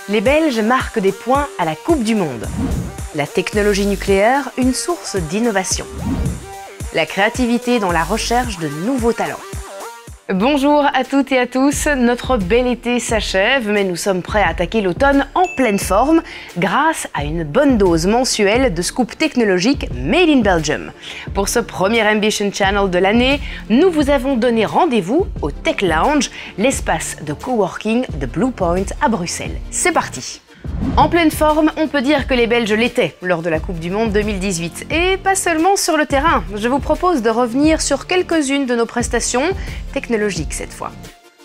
Les Belges marquent des points à la Coupe du Monde. La technologie nucléaire, une source d'innovation. La créativité dans la recherche de nouveaux talents. Bonjour à toutes et à tous, notre bel été s'achève, mais nous sommes prêts à attaquer l'automne en pleine forme grâce à une bonne dose mensuelle de scoop technologique Made in Belgium. Pour ce premier Ambition Channel de l'année, nous vous avons donné rendez-vous au Tech Lounge, l'espace de coworking de Blue Point à Bruxelles. C'est parti! En pleine forme, on peut dire que les Belges l'étaient lors de la Coupe du Monde 2018. Et pas seulement sur le terrain. Je vous propose de revenir sur quelques-unes de nos prestations, technologiques cette fois.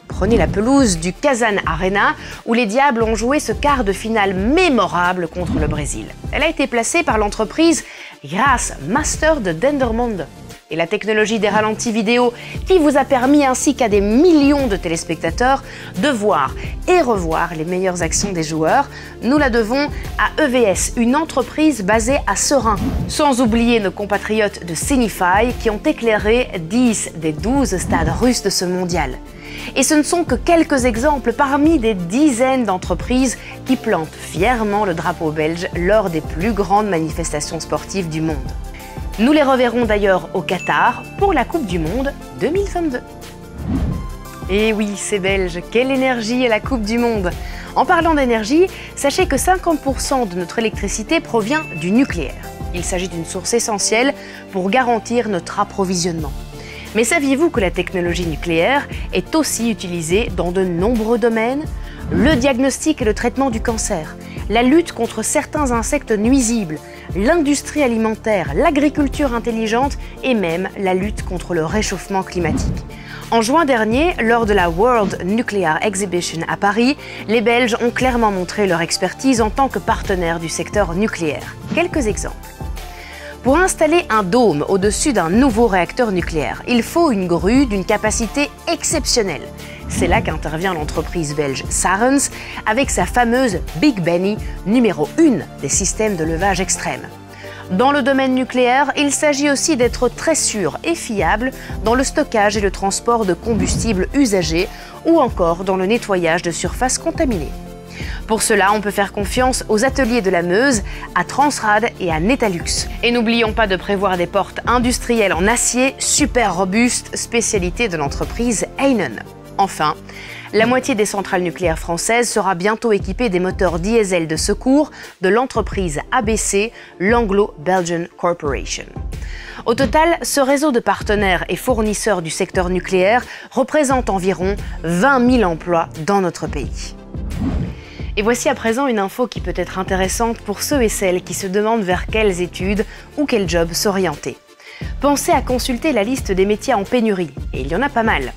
Prenez la pelouse du Kazan Arena, où les Diables ont joué ce quart de finale mémorable contre le Brésil. Elle a été placée par l'entreprise Grace Master de Dendermonde. Et la technologie des ralentis vidéo qui vous a permis, ainsi qu'à des millions de téléspectateurs, de voir et revoir les meilleures actions des joueurs, nous la devons à EVS, une entreprise basée à Seraing. Sans oublier nos compatriotes de Signify qui ont éclairé 10 des 12 stades russes de ce mondial. Et ce ne sont que quelques exemples parmi des dizaines d'entreprises qui plantent fièrement le drapeau belge lors des plus grandes manifestations sportives du monde. Nous les reverrons d'ailleurs au Qatar pour la Coupe du Monde 2022. Et oui, c'est belge, quelle énergie à la Coupe du Monde! En parlant d'énergie, sachez que 50% de notre électricité provient du nucléaire. Il s'agit d'une source essentielle pour garantir notre approvisionnement. Mais saviez-vous que la technologie nucléaire est aussi utilisée dans de nombreux domaines? Le diagnostic et le traitement du cancer, la lutte contre certains insectes nuisibles, l'industrie alimentaire, l'agriculture intelligente et même la lutte contre le réchauffement climatique. En juin dernier, lors de la World Nuclear Exhibition à Paris, les Belges ont clairement montré leur expertise en tant que partenaires du secteur nucléaire. Quelques exemples. Pour installer un dôme au-dessus d'un nouveau réacteur nucléaire, il faut une grue d'une capacité exceptionnelle. C'est là qu'intervient l'entreprise belge Sarens avec sa fameuse Big Benny, numéro 1 des systèmes de levage extrême. Dans le domaine nucléaire, il s'agit aussi d'être très sûr et fiable dans le stockage et le transport de combustibles usagés ou encore dans le nettoyage de surfaces contaminées. Pour cela, on peut faire confiance aux ateliers de la Meuse, à Transrad et à Netalux. Et n'oublions pas de prévoir des portes industrielles en acier super robustes, spécialité de l'entreprise Heinen. Enfin, la moitié des centrales nucléaires françaises sera bientôt équipée des moteurs diesel de secours de l'entreprise ABC, l'Anglo-Belgian Corporation. Au total, ce réseau de partenaires et fournisseurs du secteur nucléaire représente environ 20 000 emplois dans notre pays. Et voici à présent une info qui peut être intéressante pour ceux et celles qui se demandent vers quelles études ou quel job s'orienter. Pensez à consulter la liste des métiers en pénurie, et il y en a pas mal.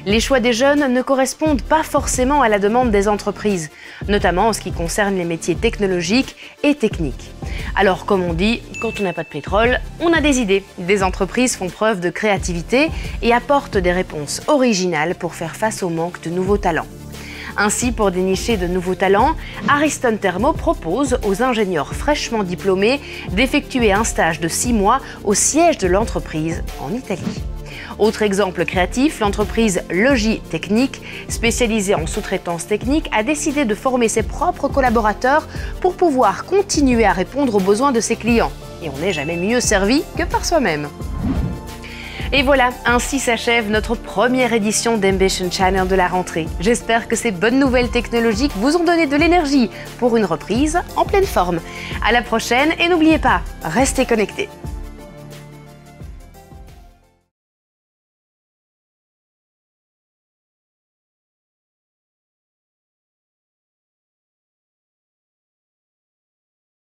Les choix des jeunes ne correspondent pas forcément à la demande des entreprises, notamment en ce qui concerne les métiers technologiques et techniques. Alors comme on dit, quand on n'a pas de pétrole, on a des idées. Des entreprises font preuve de créativité et apportent des réponses originales pour faire face au manque de nouveaux talents. Ainsi, pour dénicher de nouveaux talents, Ariston Thermo propose aux ingénieurs fraîchement diplômés d'effectuer un stage de 6 mois au siège de l'entreprise en Italie. Autre exemple créatif, l'entreprise Logi Technique, spécialisée en sous-traitance technique, a décidé de former ses propres collaborateurs pour pouvoir continuer à répondre aux besoins de ses clients. Et on n'est jamais mieux servi que par soi-même. Et voilà, ainsi s'achève notre première édition d'Ambition Channel de la rentrée. J'espère que ces bonnes nouvelles technologiques vous ont donné de l'énergie pour une reprise en pleine forme. À la prochaine et n'oubliez pas, restez connectés.